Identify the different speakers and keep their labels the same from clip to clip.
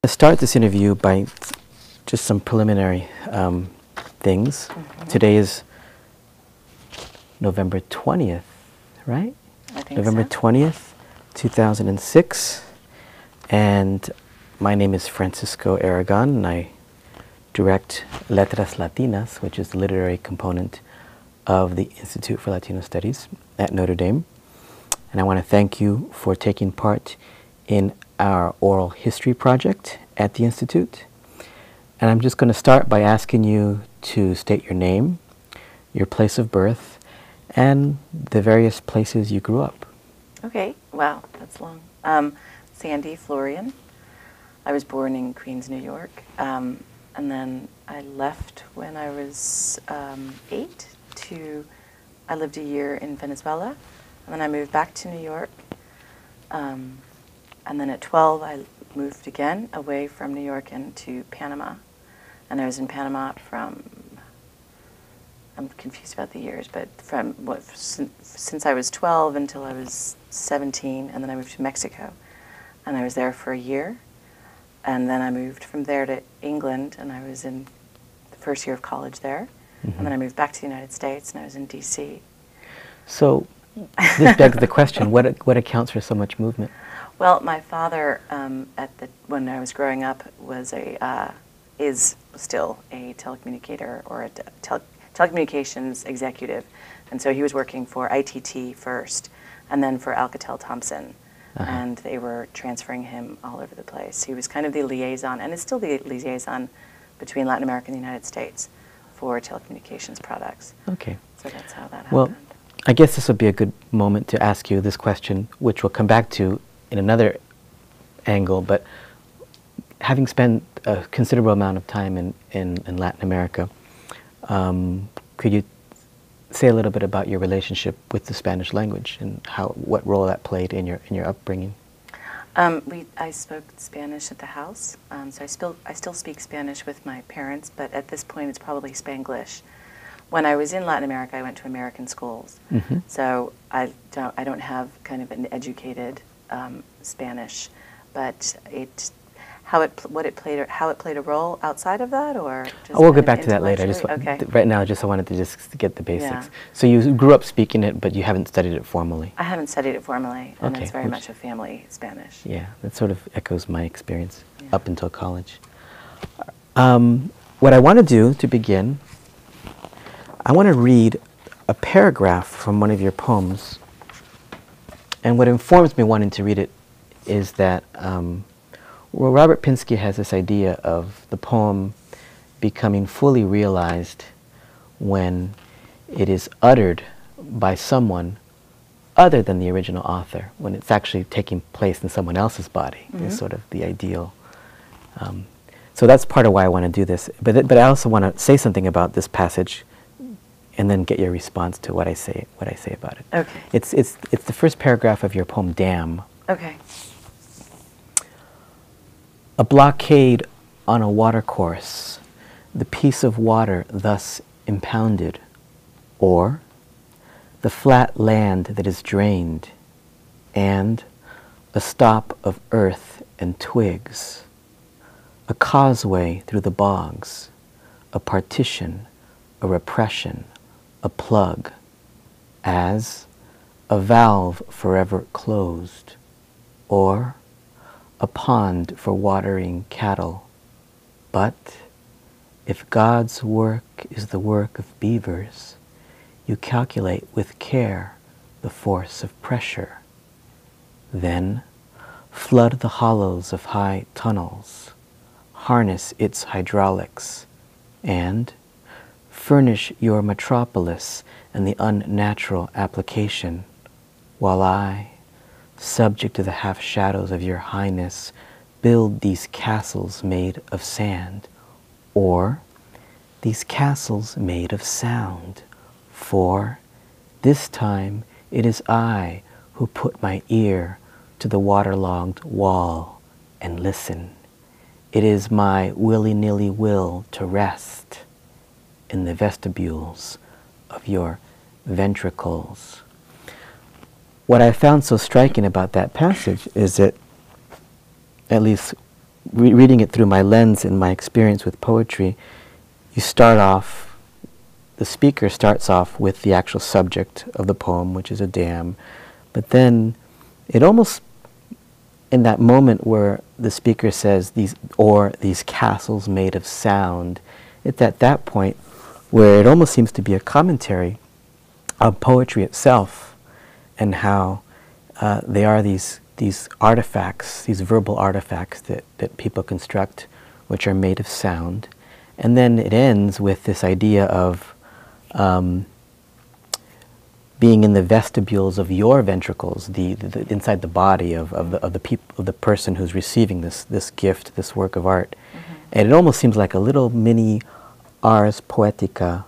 Speaker 1: Let's start this interview by just some preliminary things. Today is November 20th, right?
Speaker 2: I think
Speaker 1: November
Speaker 2: so.
Speaker 1: 20th, 2006. And my name is Francisco Aragón, and I direct Letras Latinas, which is the literary component of the Institute for Latino Studies at Notre Dame. And I want to thank you for taking part in our oral history project at the Institute. And I'm just going to start by asking you to state your name, your place of birth, and the various places you grew up.
Speaker 2: Okay, wow, that's long. Sandy Florian. I was born in Queens, New York, and then I left when I was 8 I lived a year in Venezuela, and then I moved back to New York. And then at 12, I moved again away from New York into Panama. And I was in Panama from, I'm confused about the years, but from since I was 12 until I was 17, and then I moved to Mexico. And I was there for a year. And then I moved from there to England, and I was in the first year of college there. Mm-hmm. And then I moved back to the United States, and I was in D.C.
Speaker 1: So this begs the question, what accounts for so much movement?
Speaker 2: Well, my father, when I was growing up, is still a telecommunicator or a telecommunications executive, and so he was working for ITT first, and then for Alcatel-Thompson, and they were transferring him all over the place. He was kind of the liaison, and is still the liaison between Latin America and the United States for telecommunications products.
Speaker 1: Okay.
Speaker 2: So that's how that happened.
Speaker 1: Well, I guess this would be a good moment to ask you this question, which we'll come back to in another angle, but having spent a considerable amount of time in Latin America, could you say a little bit about your relationship with the Spanish language and what role that played in your upbringing?
Speaker 2: I spoke Spanish at the house, so I still speak Spanish with my parents, but at this point it's probably Spanglish. When I was in Latin America, I went to American schools, so I don't have kind of an educated Spanish, but how it played a role outside of that, or just
Speaker 1: we'll get back to that later.
Speaker 2: Okay.
Speaker 1: Right now, I wanted to just get the basics.
Speaker 2: Yeah.
Speaker 1: So you grew up speaking it, but you haven't studied it formally.
Speaker 2: I haven't studied it formally, and
Speaker 1: Okay,
Speaker 2: it's very much a family Spanish.
Speaker 1: Yeah, that sort of echoes my experience up until college. What I want to do to begin, I want to read a paragraph from one of your poems. And what informs me wanting to read it is that Robert Pinsky has this idea of the poem becoming fully realized when it is uttered by someone other than the original author, when it's actually taking place in someone else's body, is sort of the ideal. So that's part of why I want to do this. But I also want to say something about this passage and then get your response to what I say about it.
Speaker 2: Okay.
Speaker 1: It's the first paragraph of your poem, Dam.
Speaker 2: Okay.
Speaker 1: A blockade on a watercourse, the piece of water thus impounded, or the flat land that is drained, and a stop of earth and twigs, a causeway through the bogs, a partition, a repression, a plug, as a valve forever closed, or a pond for watering cattle. But if God's work is the work of beavers, you calculate with care the force of pressure. Then flood the hollows of high tunnels, harness its hydraulics, and furnish your metropolis and the unnatural application, while I, subject to the half-shadows of your highness, build these castles made of sand, or these castles made of sound, for this time it is I who put my ear to the waterlogged wall and listen. It is my willy-nilly will to rest in the vestibules of your ventricles. What I found so striking about that passage is that, at least reading it through my lens and my experience with poetry, you start off, the speaker starts off with the actual subject of the poem, which is a dam, but then it almost, in that moment where the speaker says these castles made of sound, it's at that point where it almost seems to be a commentary of poetry itself and how they are these artifacts, these verbal artifacts that people construct, which are made of sound. And then it ends with this idea of being in the vestibules of your ventricles, the inside the body of the person who's receiving this gift, this work of art. Mm-hmm. And it almost seems like a little mini ars poetica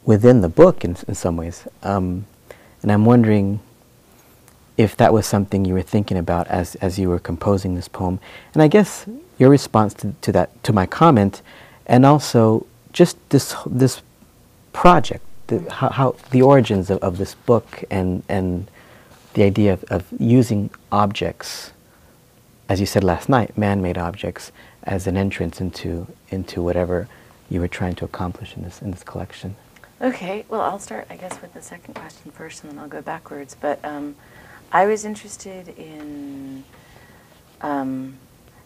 Speaker 1: within the book in some ways. And I'm wondering if that was something you were thinking about as you were composing this poem. And I guess your response to my comment, and also just this project, how the origins of this book and the idea of using objects, as you said last night, man-made objects, as an entrance into whatever you were trying to accomplish in this collection.
Speaker 2: Okay, well, I'll start, I guess, with the second question first, and then I'll go backwards. But I was interested in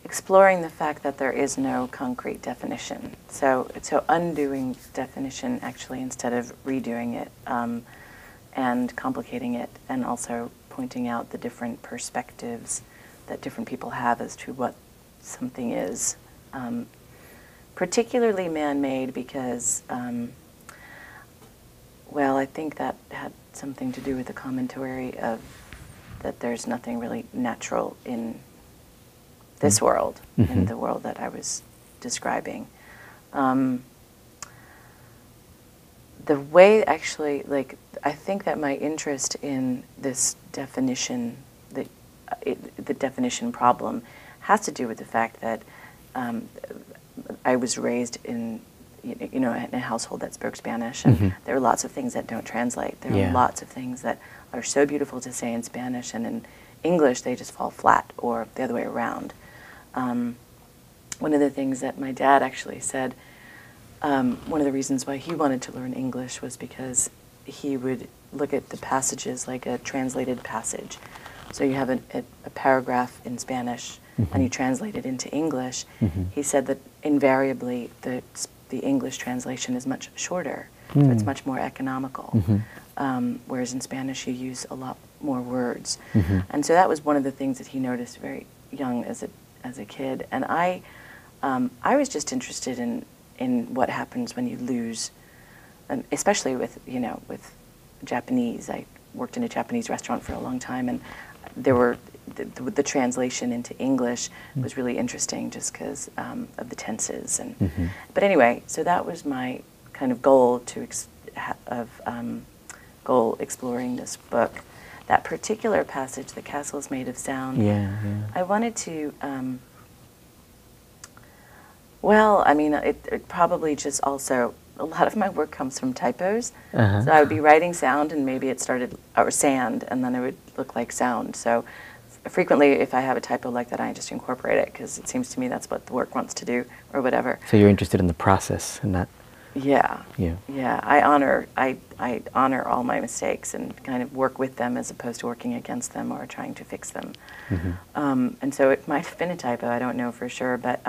Speaker 2: exploring the fact that there is no concrete definition. So undoing definition, actually, instead of redoing it and complicating it, and also pointing out the different perspectives that different people have as to what something is. Particularly man-made because, well, I think that had something to do with the commentary of that there's nothing really natural in this world, mm-hmm. in the world that I was describing. The way, actually, like, I think that my interest in this definition, the definition problem, has to do with the fact that I was raised in, in a household that spoke Spanish, and mm-hmm. there are lots of things that don't translate. There are lots of things that are so beautiful to say in Spanish, and in English they just fall flat, or the other way around. One of the things that my dad actually said, one of the reasons why he wanted to learn English was because he would look at the passages like a translated passage. So you have a paragraph in Spanish, mm-hmm. and you translate it into English. Mm-hmm. He said that invariably the English translation is much shorter, so it's much more economical. Mm-hmm. Whereas in Spanish you use a lot more words. Mm-hmm. And so that was one of the things that he noticed very young as a kid. And I was just interested in what happens when you lose, especially with Japanese. I worked in a Japanese restaurant for a long time, and there were the translation into English was really interesting just because of the tenses. And mm-hmm. But anyway, so that was my kind of goal exploring this book. That particular passage, "The Castle is Made of Sound," I wanted to, well, I mean, it probably just also, a lot of my work comes from typos. Uh-huh. So I would be writing sound, and maybe it started, or sand, and then it would look like sound. So frequently, if I have a typo like that, I just incorporate it, because it seems to me that's what the work wants to do, or whatever.
Speaker 1: So you're interested in the process and not...
Speaker 2: Yeah. I honor all my mistakes and kind of work with them as opposed to working against them or trying to fix them. Mm-hmm. And so it might have been a typo, I don't know for sure, but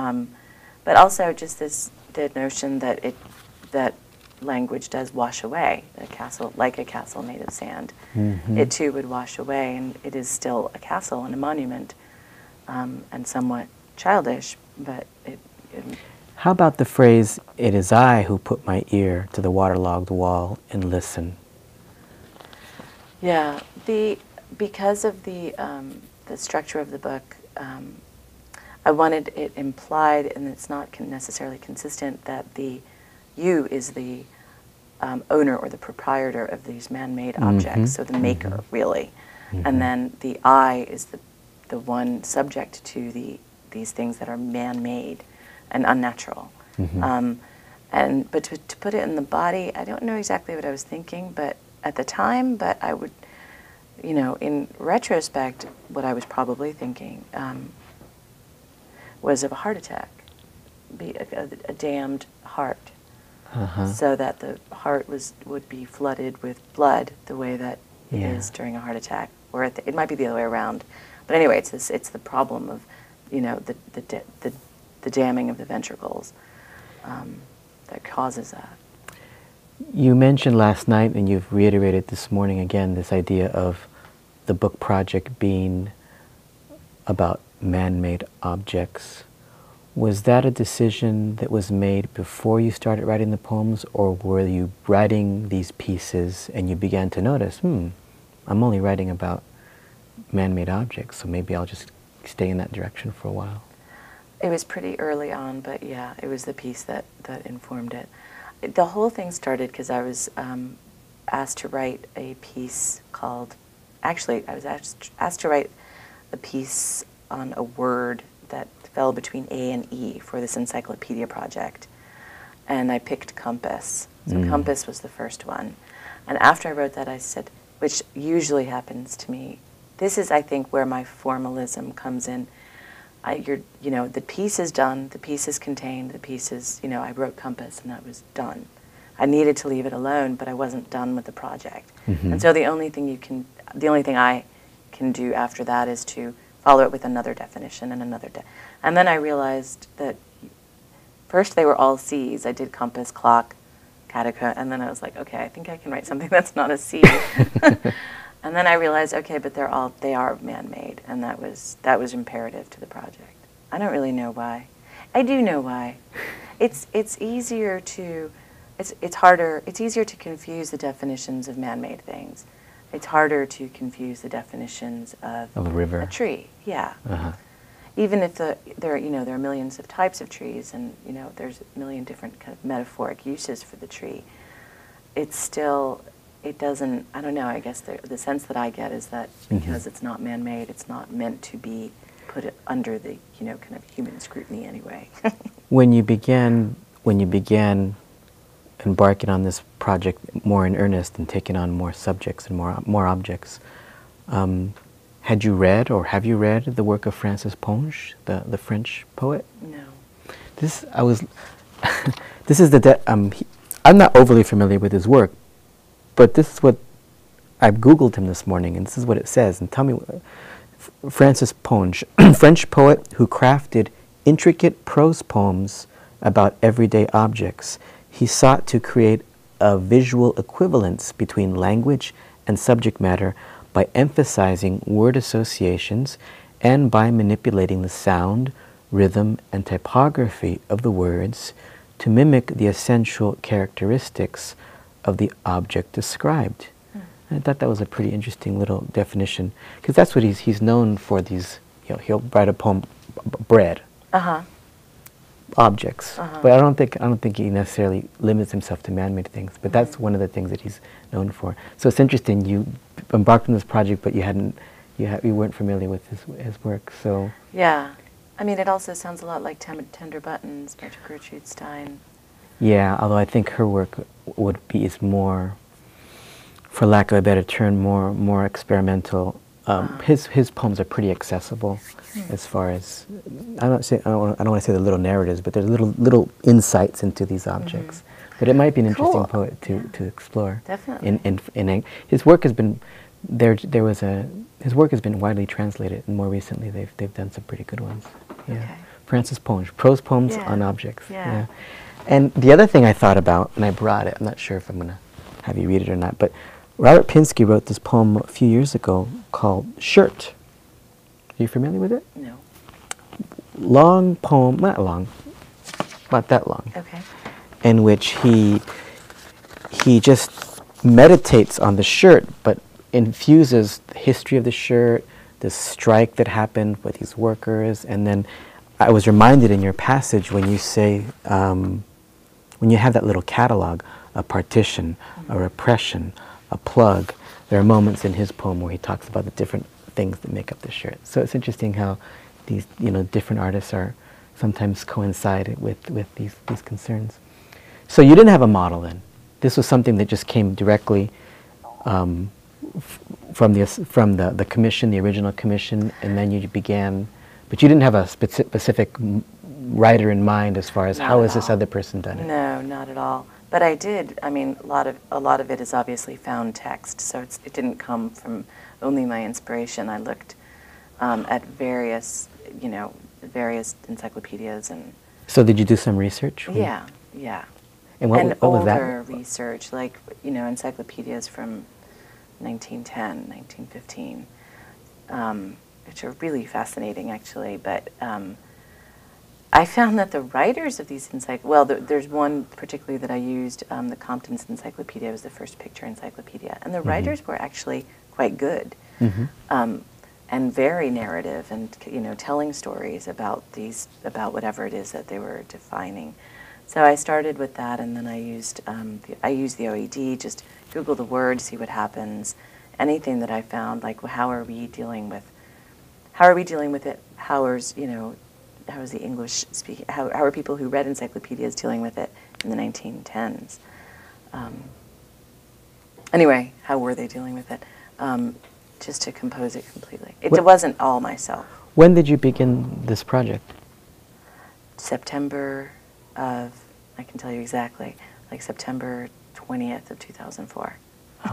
Speaker 2: also just the notion that that language does wash away. A castle, like a castle made of sand, mm-hmm. it too would wash away, and it is still a castle and a monument, and somewhat childish, but it
Speaker 1: How about the phrase, "It is I who put my ear to the waterlogged wall and listen"?
Speaker 2: Yeah, because of the structure of the book, I wanted it implied, and it's not necessarily consistent, that the you is the owner or the proprietor of these man-made mm-hmm. objects, so the maker, mm-hmm. really. Mm-hmm. And then the I is the one subject to these things that are man-made and unnatural. Mm-hmm. But to put it in the body, I don't know exactly what I was thinking, but at the time, but I would, in retrospect, what I was probably thinking. was of a heart attack, a dammed heart,
Speaker 1: Uh-huh.
Speaker 2: so that the heart would be flooded with blood the way that it
Speaker 1: Yeah.
Speaker 2: is during a heart attack, or it might be the other way around. But anyway, it's the problem of, you know, the damming of the ventricles that causes that.
Speaker 1: You mentioned last night, and you've reiterated this morning again, this idea of the book project being about man-made objects. Was that a decision that was made before you started writing the poems, or were you writing these pieces and you began to notice, I'm only writing about man-made objects, so maybe I'll just stay in that direction for a while?
Speaker 2: It was pretty early on, but yeah, it was the piece that informed it. The whole thing started because I was asked to write a piece called, actually I was asked to write a piece on a word that fell between A and E for this encyclopedia project. And I picked compass. So compass was the first one. And after I wrote that, I said, which usually happens to me, this is, I think, where my formalism comes in. You know, the piece is done, the piece is contained, the piece is, you know, I wrote compass and that was done. I needed to leave it alone, but I wasn't done with the project. And so the only thing I can do after that is to follow it with another definition and another and then I realized that first they were all C's. I did compass, clock, catacomb, and then I was like, okay, I think I can write something that's not a C. And then I realized, okay, but they are man-made, and that was imperative to the project. I don't really know why. I do know why. It's easier to confuse the definitions of man-made things. It's harder to confuse the definitions of
Speaker 1: a river,
Speaker 2: a tree. Yeah.
Speaker 1: Uh-huh.
Speaker 2: Even if there are millions of types of trees, and you know there's a million different kind of metaphoric uses for the tree, it's still, it doesn't, I don't know, I guess the sense that I get is that because it's not man-made, it's not meant to be put under the, you know, kind of human scrutiny anyway.
Speaker 1: When you began embarking on this project more in earnest and taking on more subjects and more objects, had you read or have you read the work of Francis Ponge, the French poet?
Speaker 2: No.
Speaker 1: I'm not overly familiar with his work, but this is what I Googled him this morning, and this is what it says. And tell me, Francis Ponge, French poet who crafted intricate prose poems about everyday objects. He sought to create a visual equivalence between language and subject matter by emphasizing word associations and by manipulating the sound, rhythm, and typography of the words to mimic the essential characteristics of the object described. And I thought that was a pretty interesting little definition, because that's what he's known for. These, you know, he'll write a poem, bread, objects, but I don't think he necessarily limits himself to man-made things. But that's one of the things that he's known for. So it's interesting. You embarked on this project, but you weren't familiar with his work. So
Speaker 2: yeah, I mean, it also sounds a lot like Tender Buttons by Gertrude Stein.
Speaker 1: Yeah, although I think her work is more, for lack of a better term, more experimental. His poems are pretty accessible, as far as I don't want to say the little narratives, but there's little insights into these objects. But it might be an interesting poet to explore.
Speaker 2: Definitely.
Speaker 1: In his work has been his work has been widely translated, and more recently they've done some pretty good ones. Yeah.
Speaker 2: Okay.
Speaker 1: Francis Ponge, prose poems on objects.
Speaker 2: Yeah.
Speaker 1: And the other thing I thought about, and I brought it. I'm not sure if I'm going to have you read it or not, but Robert Pinsky wrote this poem a few years ago called Shirt. Are you familiar with it?
Speaker 2: No.
Speaker 1: Long poem, not long, not that long.
Speaker 2: Okay.
Speaker 1: In which he just meditates on the shirt, but infuses the history of the shirt, the strike that happened with these workers, and then I was reminded in your passage when you say, when you have that little catalog, a partition, a repression, a plug, there are moments in his poem where he talks about the different things that make up the shirt. So it's interesting how these, different artists are sometimes coincide with these concerns. So you didn't have a model then. This was something that just came directly from the commission, the original commission, and then you began But you didn't have a specific writer in mind as far as
Speaker 2: Not
Speaker 1: how
Speaker 2: at
Speaker 1: has this
Speaker 2: all.
Speaker 1: other person done it?
Speaker 2: No, not at all. But I did. I mean, a lot of it is obviously found text, so it didn't come from only my inspiration. I looked at various encyclopedias and.
Speaker 1: So did you do some research?
Speaker 2: Yeah, yeah.
Speaker 1: And what was
Speaker 2: older
Speaker 1: that?
Speaker 2: research, like encyclopedias from 1910, 1915, which are really fascinating, actually. But I found that the writers of these there's one particularly that I used, the Compton's Encyclopedia was the first picture encyclopedia, and the writers were actually quite good, and very narrative, and telling stories about whatever it is that they were defining. So I started with that, and then I used the OED, just Google the word, see what happens. Anything that I found, like how are we dealing with it? How is the English speaking? How are people who read encyclopedias dealing with it in the 1910s? Anyway, how were they dealing with it? Just to compose it completely. It wasn't all myself.
Speaker 1: When did you begin this project?
Speaker 2: September of, I can tell you exactly, like September 20th of 2004.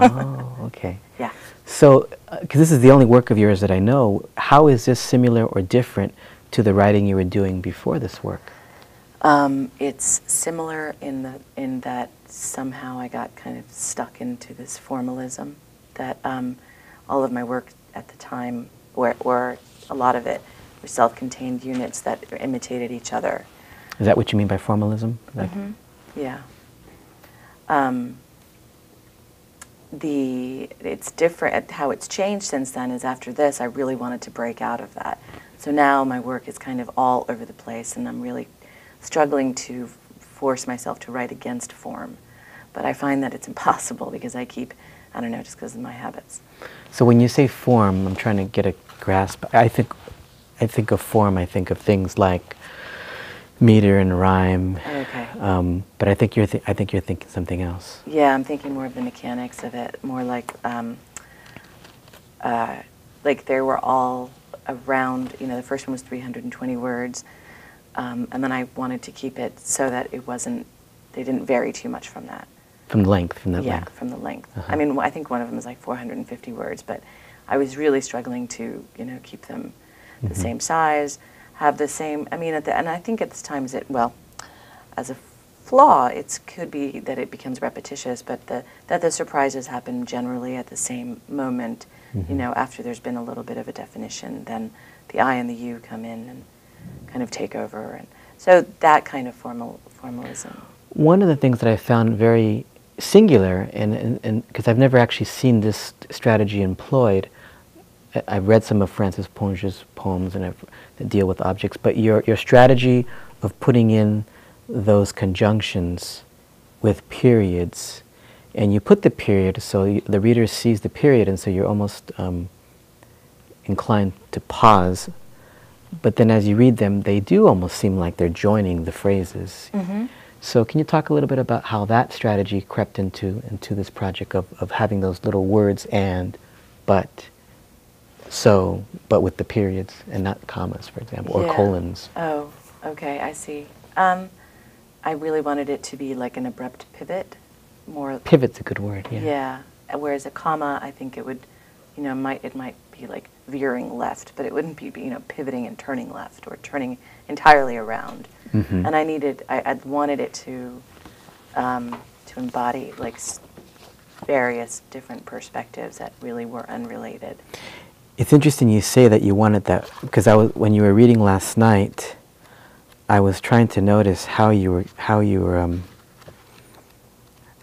Speaker 1: Oh, okay.
Speaker 2: Yeah.
Speaker 1: So, because this is the only work of yours that I know, how is this similar or different to the writing you were doing before this work?
Speaker 2: It's similar in that somehow I got kind of stuck into this formalism that all of my work at the time, or a lot of it, were self-contained units that imitated each other.
Speaker 1: Is that what you mean by formalism? Like
Speaker 2: Yeah. It's different. How it's changed since then is after this, I really wanted to break out of that. So now my work is kind of all over the place, and I'm really struggling to force myself to write against form. But I find that it's impossible because I keep, I don't know, just because of my habits.
Speaker 1: So when you say form, I'm trying to get a grasp. I think of form, I think of things like meter and rhyme.
Speaker 2: Okay.
Speaker 1: But I think you're thinking something else.
Speaker 2: Yeah, I'm thinking more of the mechanics of it, more like they were all around, the first one was 320 words, and then I wanted to keep it so that they didn't vary too much from that.
Speaker 1: From the length, from that
Speaker 2: yeah,
Speaker 1: length.
Speaker 2: from the length. I mean, I think one of them is like 450 words, but I was really struggling to, keep them the same size, have the same, and I think at this time as a flaw, it could be that it becomes repetitious, but that the surprises happen generally at the same moment, after there's been a little bit of a definition, then the I and the you come in and kind of take over. And so that kind of formalism.
Speaker 1: One of the things that I found very singular, and because I've never actually seen this strategy employed, I've read some of Francis Ponge's poems that deal with objects, but your strategy of putting in those conjunctions with periods, and you put the period so the reader sees the period, and so you're almost inclined to pause, but then as you read them, they do almost seem like they're joining the phrases. So can you talk a little bit about how that strategy crept into this project of having those little words and, but, so, but with the periods and not commas, for example, or colons?
Speaker 2: Oh, okay, I see. I really wanted it to be like an abrupt pivot, more.
Speaker 1: Pivot's a good word, yeah.
Speaker 2: Yeah, whereas a comma, I think it would, it might be like veering left, but it wouldn't be, pivoting and turning left or turning entirely around. And I wanted it to embody like various different perspectives that really were unrelated.
Speaker 1: It's interesting you say that you wanted that, because when you were reading last night, I was trying to notice how you were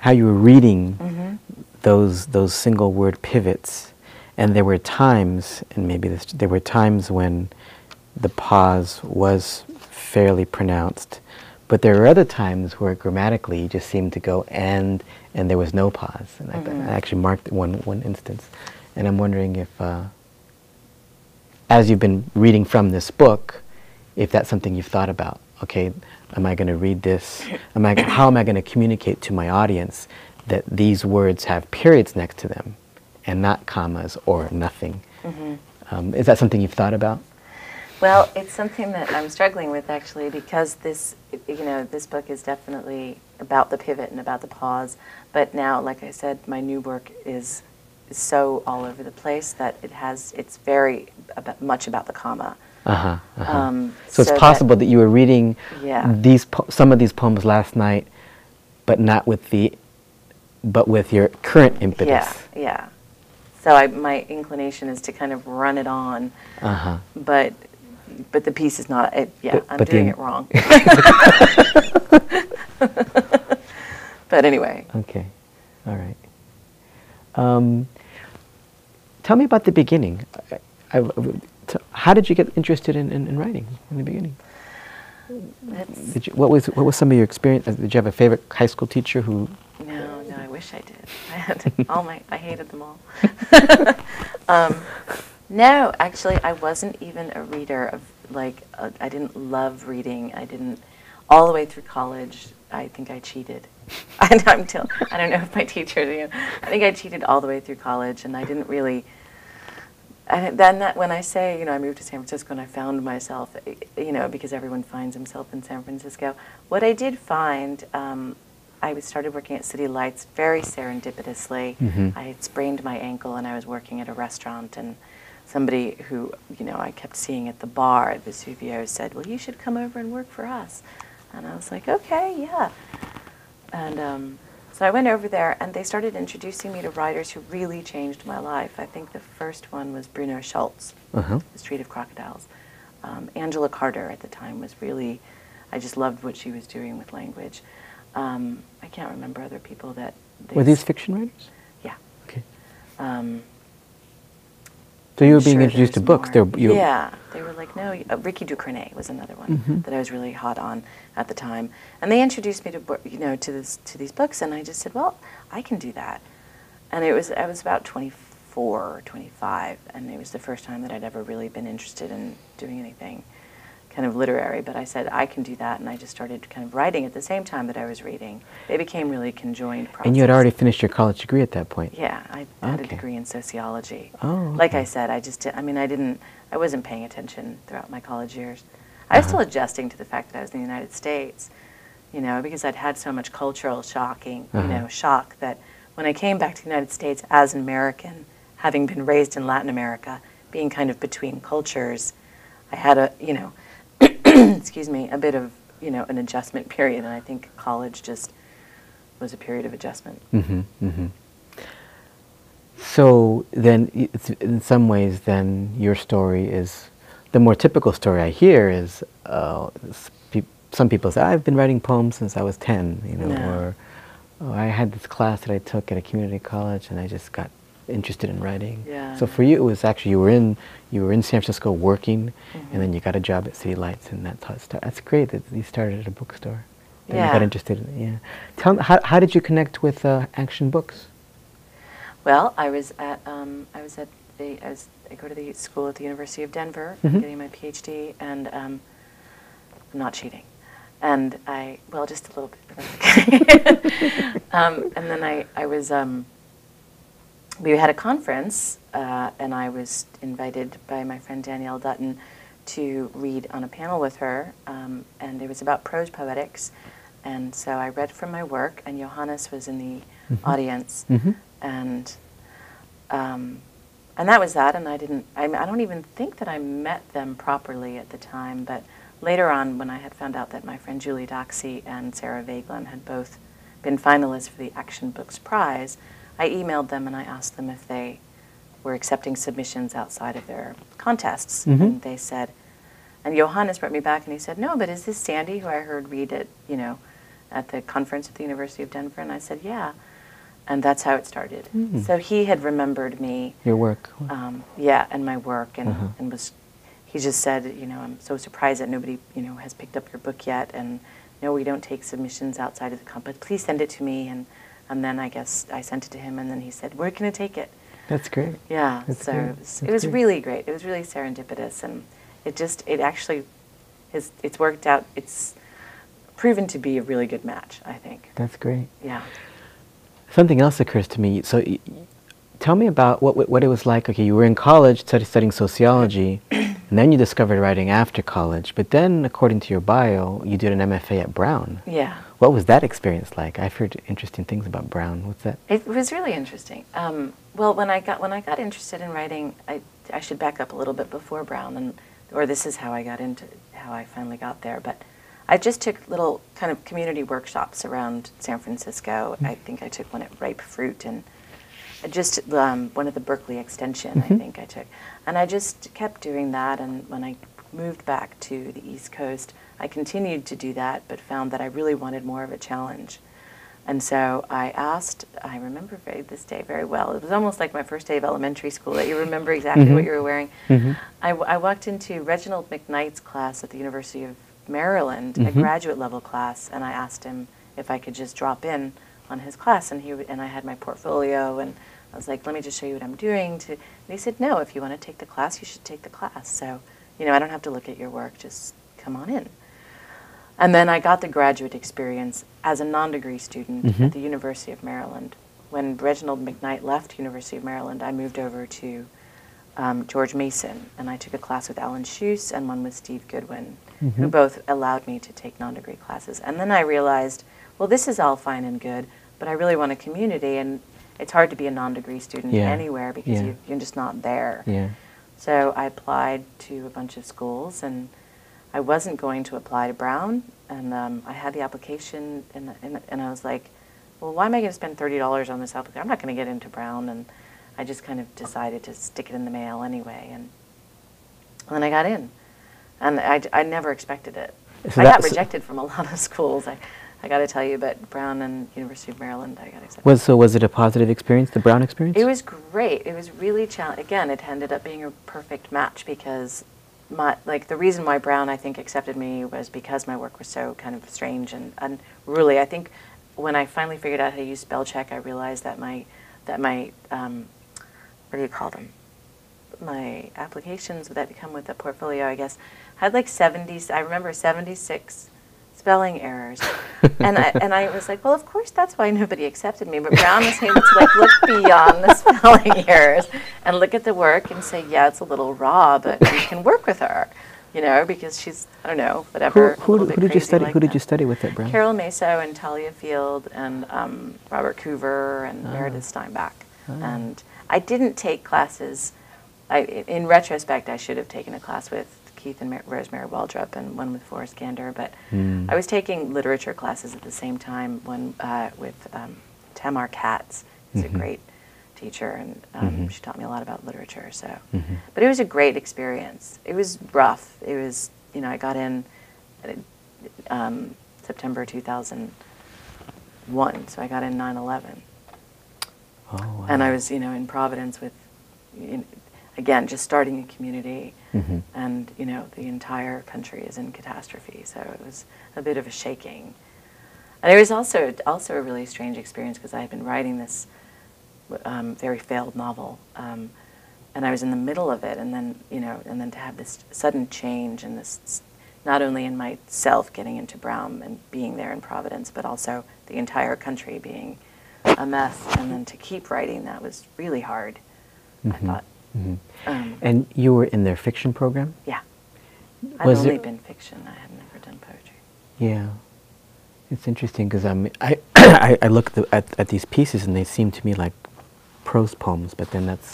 Speaker 1: reading those single word pivots, and there were times, and maybe there were times when the pause was fairly pronounced, but there were other times where grammatically you just seemed to go and there was no pause, and I actually marked one instance, and I'm wondering if, as you've been reading from this book, if that's something you've thought about. Okay, am I going to read this? How am I going to communicate to my audience that these words have periods next to them and not commas or nothing? Is that something you've thought about?
Speaker 2: Well, it's something that I'm struggling with actually, because this, this book is definitely about the pivot and about the pause. But now, like I said, my new work is so all over the place that it's very much about the comma.
Speaker 1: Uh-huh, uh-huh. So it's possible that you were reading some of these poems last night, but with your current impetus.
Speaker 2: Yeah, yeah. So my inclination is to kind of run it on, but the piece is not. I'm doing it wrong. But anyway.
Speaker 1: Okay, all right. Tell me about the beginning. How did you get interested in writing in the beginning? What was some of your experience? Did you have a favorite high school teacher who?
Speaker 2: No, I wish I did. I had I hated them all. No, actually, I wasn't even a reader of I didn't love reading. I didn't all the way through college. I think I cheated. I don't know if my teacher. I think I cheated all the way through college, and I didn't really. And then when I say, I moved to San Francisco and I found myself, because everyone finds himself in San Francisco. What I did find, I started working at City Lights very serendipitously. I had sprained my ankle and I was working at a restaurant, and somebody who, I kept seeing at the bar at Vesuvio said, well, you should come over and work for us. And I was like, okay, yeah. And so I went over there, and they started introducing me to writers who really changed my life. I think the first one was Bruno Schultz, The Street of Crocodiles. Angela Carter at the time was really, I just loved what she was doing with language. I can't remember other people that...
Speaker 1: Were these fiction writers?
Speaker 2: Yeah.
Speaker 1: Okay. So you were being introduced to books.
Speaker 2: Yeah, they were like, no, Ricky Ducrenay was another one that I was really hot on at the time. And they introduced me to, to these books, and I just said, well, I can do that. And I was about 24 or 25, and it was the first time that I'd ever really been interested in doing anything kind of literary. But I said, I can do that, and I just started kind of writing at the same time that I was reading. They became really conjoined process.
Speaker 1: And you had already finished your college degree at that point?
Speaker 2: Yeah, I had a degree in sociology.
Speaker 1: Oh, okay.
Speaker 2: Like I said, I wasn't paying attention throughout my college years. I was still adjusting to the fact that I was in the United States, because I'd had so much cultural shock that when I came back to the United States as an American, having been raised in Latin America, being kind of between cultures, I had excuse me, a bit of, an adjustment period, and I think college just was a period of adjustment.
Speaker 1: So then, in some ways, then your story is, the more typical story I hear is, some people say, I've been writing poems since I was 10, or I had this class that I took at a community college and I just got interested in writing.
Speaker 2: Yeah.
Speaker 1: So for you, it was actually, you were in San Francisco working, and then you got a job at City Lights, and that's how it started. That's great that you started at a bookstore. Then you got interested in it. Yeah. Tell me, how did you connect with action books?
Speaker 2: Well, I go to the school at the University of Denver, getting my PhD, and I'm not cheating. And just a little bit. And then I was, we had a conference, and I was invited by my friend Danielle Dutton to read on a panel with her, and it was about prose poetics. And so I read from my work, and Johannes was in the audience, and that was that. And I don't even think that I met them properly at the time, but later on, when I had found out that my friend Julie Doxey and Sarah Vaglin had both been finalists for the Action Books Prize, I emailed them and I asked them if they were accepting submissions outside of their contests. And they said, and Johannes brought me back and he said, no, but is this Sandy who I heard read at the conference at the University of Denver? And I said, yeah. And that's how it started. So he had remembered me.
Speaker 1: Your work.
Speaker 2: And my work, and he just said, I'm so surprised that nobody, has picked up your book yet, and no, we don't take submissions outside of the company. Please send it to me, and then I guess I sent it to him, and then he said, we're going to take it.
Speaker 1: That's great.
Speaker 2: Yeah, it was really great. It was really serendipitous, and it's worked out. It's proven to be a really good match, I think.
Speaker 1: That's great.
Speaker 2: Yeah.
Speaker 1: Something else occurs to me. So tell me about what it was like. Okay, you were in college studying sociology, And then you discovered writing after college. But then, according to your bio, you did an MFA at Brown.
Speaker 2: Yeah.
Speaker 1: What was that experience like? I've heard interesting things about Brown. What's that?
Speaker 2: It was really interesting. Well, when I got interested in writing, I should back up a little bit before Brown, or this is how I finally got there. But I just took little kind of community workshops around San Francisco. I think I took one at Ripe Fruit, and just one at the Berkeley Extension, I think I took. And I just kept doing that, and when I moved back to the East Coast, I continued to do that, but found that I really wanted more of a challenge. And so I remember this day very well. It was almost like my first day of elementary school, that you remember exactly what you were wearing. I walked into Reginald McKnight's class at the University of Maryland, a graduate level class, and I asked him if I could just drop in on his class, and I had my portfolio, and I was like, let me just show you what I'm doing. And he said, no, if you want to take the class, you should take the class. So, I don't have to look at your work, just come on in. And then I got the graduate experience as a non-degree student at the University of Maryland. When Reginald McKnight left University of Maryland, I moved over to George Mason, and I took a class with Alan Schuss and one with Steve Goodwin, who both allowed me to take non-degree classes. And then I realized, well, this is all fine and good, but I really want a community, and it's hard to be a non-degree student anywhere because you're just not there. So I applied to a bunch of schools, and I wasn't going to apply to Brown, and I had the application, and I was like, well, why am I going to spend $30 on this application? I'm not going to get into Brown, and I just kind of decided to stick it in the mail anyway, and then I got in, and I never expected it.
Speaker 1: So
Speaker 2: I got rejected from a lot of schools. I got to tell you, but Brown and University of Maryland, I got accepted.
Speaker 1: So was it a positive experience, the Brown experience?
Speaker 2: It was great. It was really challenging. Again, it ended up being a perfect match because the reason why Brown, I think, accepted me was because my work was so kind of strange and unruly. I think when I finally figured out how to use spell check, I realized that my what do you call them? My applications that come with the portfolio, I guess, had like 76 spelling errors. and I was like, well, of course that's why nobody accepted me. But Brown was able to look beyond the spelling errors and look at the work and say, yeah, it's a little raw, but we can work with her, because she's, I don't know, whatever.
Speaker 1: Who did you study? Who did you study with at Brown?
Speaker 2: Carol Meso and Talia Field and Robert Coover and Meredith Steinbach. And I didn't take classes. In retrospect, I should have taken a class with Keith and Rosemary Waldrop and one with Forrest Gander, but I was taking literature classes at the same time, one with Tamar Katz, who's a great teacher, and she taught me a lot about literature. So, but it was a great experience. It was rough. It was, I got in September 2001, so I got in 9/11.
Speaker 1: Oh, wow.
Speaker 2: And I was, in Providence with, again, just starting a community, and, the entire country is in catastrophe, so it was a bit of a shaking. And it was also a really strange experience because I had been writing this very failed novel, and I was in the middle of it, and then, and then to have this sudden change and this, not only in myself getting into Brown and being there in Providence, but also the entire country being a mess, and then to keep writing, that was really hard, I thought.
Speaker 1: And you were in their fiction program?
Speaker 2: Yeah. I've only been fiction. I had never done poetry.
Speaker 1: Yeah. It's interesting because I look at these pieces and they seem to me like prose poems, but then that's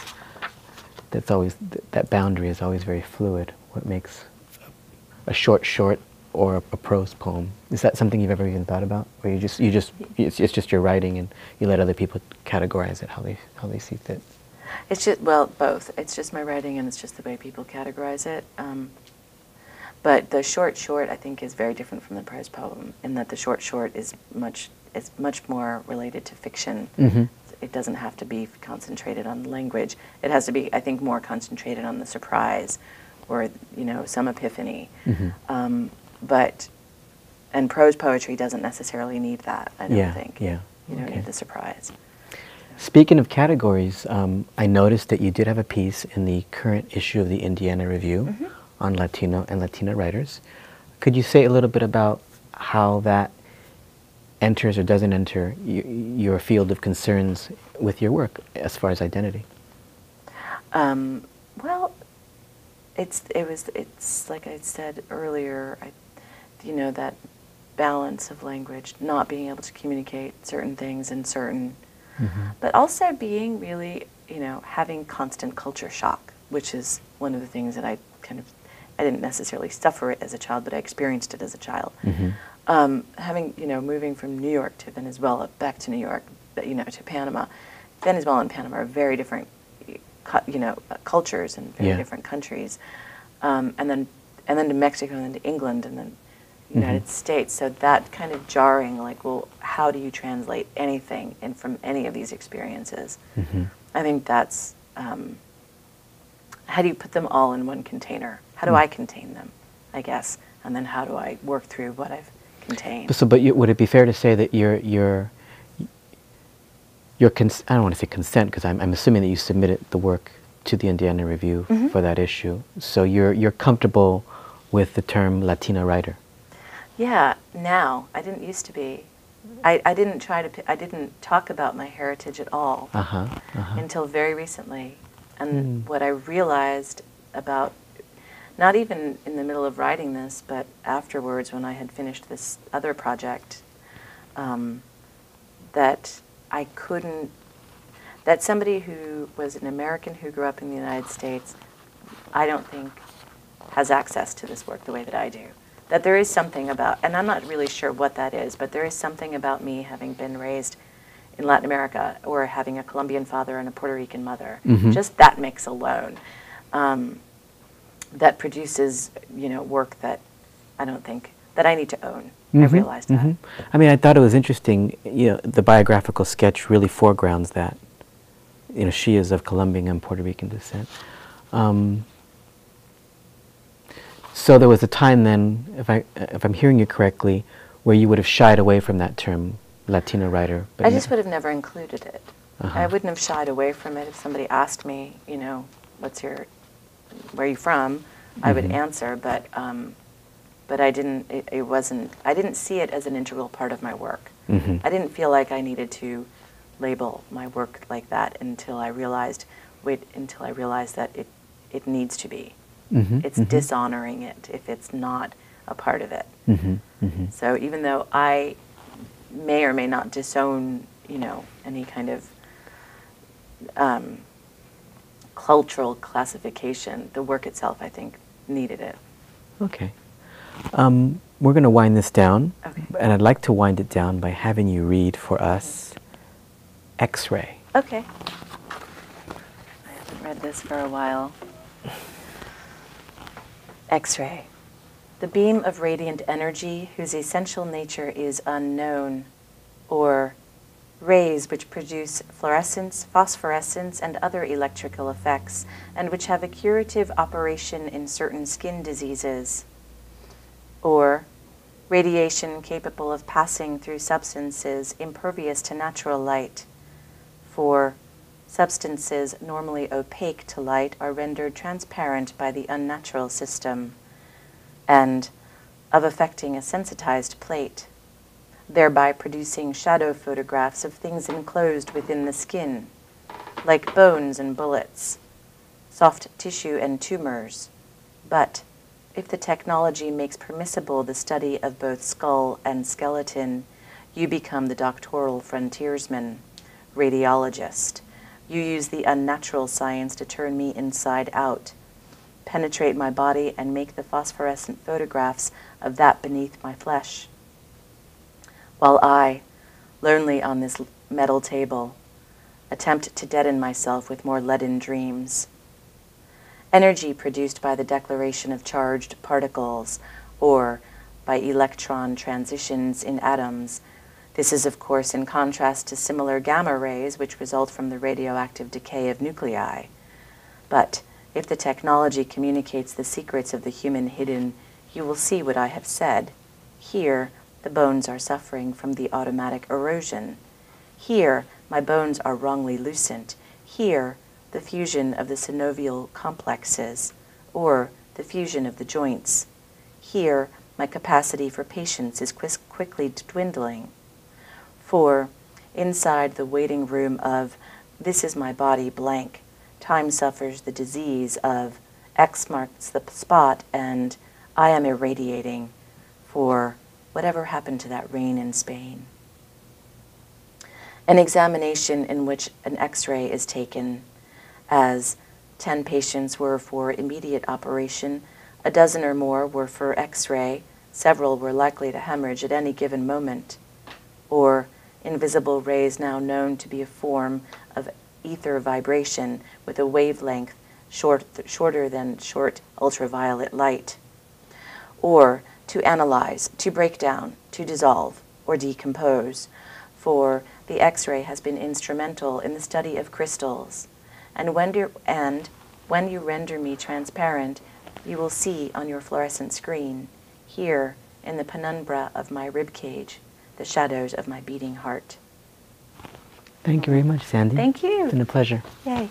Speaker 1: always, that boundary is always very fluid. What makes a short or a prose poem? Is that something you've ever even thought about? Or it's just your writing and you let other people categorize it how they see fit?
Speaker 2: It's just, well, both. It's just my writing and it's just the way people categorize it. But the short, I think, is very different from the prose poem in that the short is much more related to fiction. It doesn't have to be concentrated on language. It has to be, I think, more concentrated on the surprise or, some epiphany. And prose poetry doesn't necessarily need that, I don't think. You don't need the surprise.
Speaker 1: Speaking of categories, I noticed that you did have a piece in the current issue of the Indiana Review on Latino and Latina writers. Could you say a little bit about how that enters or doesn't enter your field of concerns with your work as far as identity?
Speaker 2: Well, It's like I said earlier, that balance of language, not being able to communicate certain things in certain, but also being really, having constant culture shock, which is one of the things that I didn't necessarily suffer it as a child, but I experienced it as a child. Having, moving from New York to Venezuela, back to New York, to Panama. Venezuela and Panama are very different, cultures and very different countries. And then to Mexico, and then to England, and then United States. So that kind of jarring, like, well, how do you translate anything from any of these experiences? I think that's, how do you put them all in one container? How do I contain them, I guess? And then how do I work through what I've contained?
Speaker 1: So, would it be fair to say that your I don't want to say consent, because I'm assuming that you submitted the work to the Indiana Review for that issue. So you're comfortable with the term Latina writer?
Speaker 2: Yeah, now. I didn't used to be. I didn't talk about my heritage at all until very recently. And what I realized about, not even in the middle of writing this, but afterwards when I had finished this other project, that I couldn't, that somebody who was an American who grew up in the United States, I don't think has access to this work the way that I do. That there is something about, and I'm not really sure what that is, but there is something about me having been raised in Latin America, or having a Colombian father and a Puerto Rican mother, just that mix alone, that produces, work that I don't think, that I need to own. I realized that.
Speaker 1: I mean, I thought it was interesting, the biographical sketch really foregrounds that. She is of Colombian and Puerto Rican descent. So there was a time then, if I'm hearing you correctly, where you would have shied away from that term, Latino writer.
Speaker 2: I just would have never included it. I wouldn't have shied away from it if somebody asked me, where are you from? I would answer, but I didn't. It wasn't. I didn't see it as an integral part of my work. I didn't feel like I needed to label my work like that until I realized that it needs to be. It's dishonoring it if it's not a part of it. So even though I may or may not disown, any kind of cultural classification, the work itself, I think, needed it.
Speaker 1: Okay. We're going to wind this down,
Speaker 2: Okay.
Speaker 1: and I'd like to wind it down by having you read for us X-Ray.
Speaker 2: Okay. I haven't read this for a while. X-ray. The beam of radiant energy whose essential nature is unknown, or rays which produce fluorescence, phosphorescence, and other electrical effects, and which have a curative operation in certain skin diseases, or radiation capable of passing through substances impervious to natural light, for substances normally opaque to light are rendered transparent by the unnatural system, and of affecting a sensitized plate, thereby producing shadow photographs of things enclosed within the skin, like bones and bullets, soft tissue and tumors. But if the technology makes permissible the study of both skull and skeleton, you become the doctoral frontiersman, radiologist. You use the unnatural science to turn me inside out, penetrate my body, and make the phosphorescent photographs of that beneath my flesh. While I, lonely on this metal table, attempt to deaden myself with more leaden dreams. Energy produced by the declaration of charged particles, or by electron transitions in atoms. This is, of course, in contrast to similar gamma rays which result from the radioactive decay of nuclei. But if the technology communicates the secrets of the human hidden, you will see what I have said. Here, the bones are suffering from the automatic erosion. Here, my bones are wrongly loosened. Here, the fusion of the synovial complexes, or the fusion of the joints. Here, my capacity for patience is quickly dwindling. For, inside the waiting room of "this is my body blank," time suffers the disease of X marks the spot, and I am irradiating for whatever happened to that rain in Spain. An examination in which an X-ray is taken, as 10 patients were for immediate operation, a dozen or more were for X-ray, several were likely to hemorrhage at any given moment, or invisible rays now known to be a form of ether vibration with a wavelength shorter than short ultraviolet light, or to analyze, to break down, to dissolve, or decompose, for the X-ray has been instrumental in the study of crystals, and when you render me transparent, you will see on your fluorescent screen, here in the penumbra of my rib cage, the shadows of my beating heart.
Speaker 1: Thank you very much, Sandy.
Speaker 2: Thank you.
Speaker 1: It's been a pleasure.
Speaker 2: Yay.